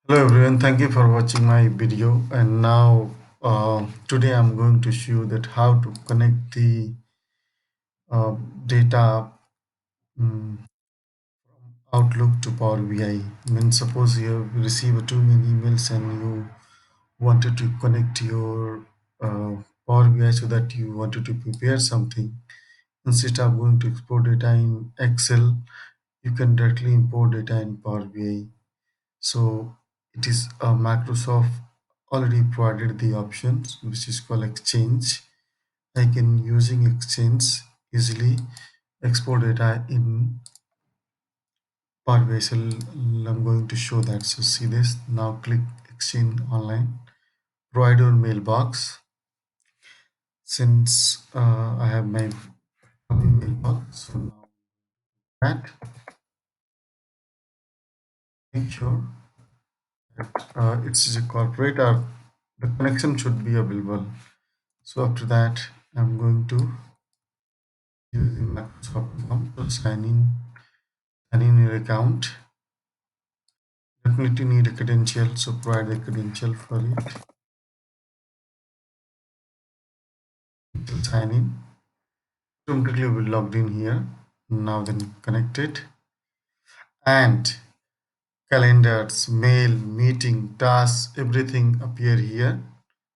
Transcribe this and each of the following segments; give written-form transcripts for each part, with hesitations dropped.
Hello everyone, thank you for watching my video. And now, today I'm going to show you that how to connect the uh, data mm, Outlook to Power BI. When suppose you have received too many emails and you wanted to connect your Power BI so that you wanted to prepare something instead of going to export data in Excel, you can directly import data in Power BI. So it is Microsoft already provided the options which is called Exchange. I can using Exchange easily export data in Power BI. So I'm going to show that. So see this now. Click Exchange Online. Provide your mailbox. Since I have my mailbox, so now that make sure it's a corporate or the connection should be available. So after that, I'm going to using Microsoft account to sign in your account. Definitely need a credential, so provide the credential for it. To sign in. Automatically will logged in here. Now then connected. And calendars, mail, meeting, tasks, everything appear here.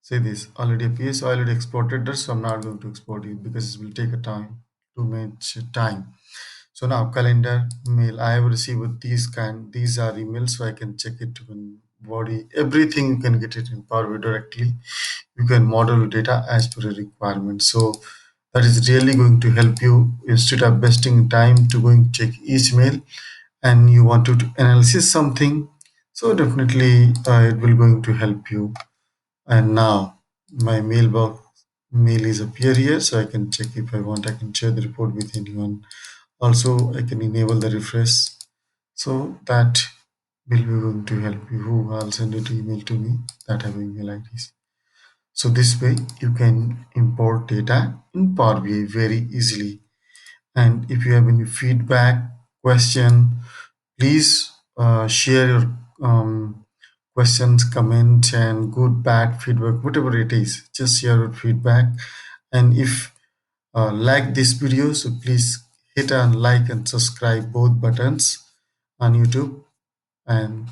See this already appears. So I already exported that, so I'm not going to export it because it will take a time, too much time. So now calendar, mail. I have received these are emails, so I can check it in body. Everything you can get it in Power BI directly. You can model data as per your requirement. So that is really going to help you instead of wasting time to going check each mail and you want to analysis something. So definitely it will going to help you. And now my mail is appear here, so I can check if I want. I can share the report with anyone. Also, I can enable the refresh, so that will be going to help you. Who will send it email to me that have email IDs. So this way you can import data in Power BI very easily. And if you have any feedback, question, please share your questions, comments, and good, bad feedback, whatever it is. Just share your feedback. And if like this video, so please hit on like and subscribe both buttons on YouTube. And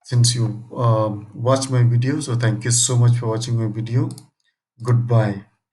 since you watch my video, so thank you so much for watching my video. Goodbye.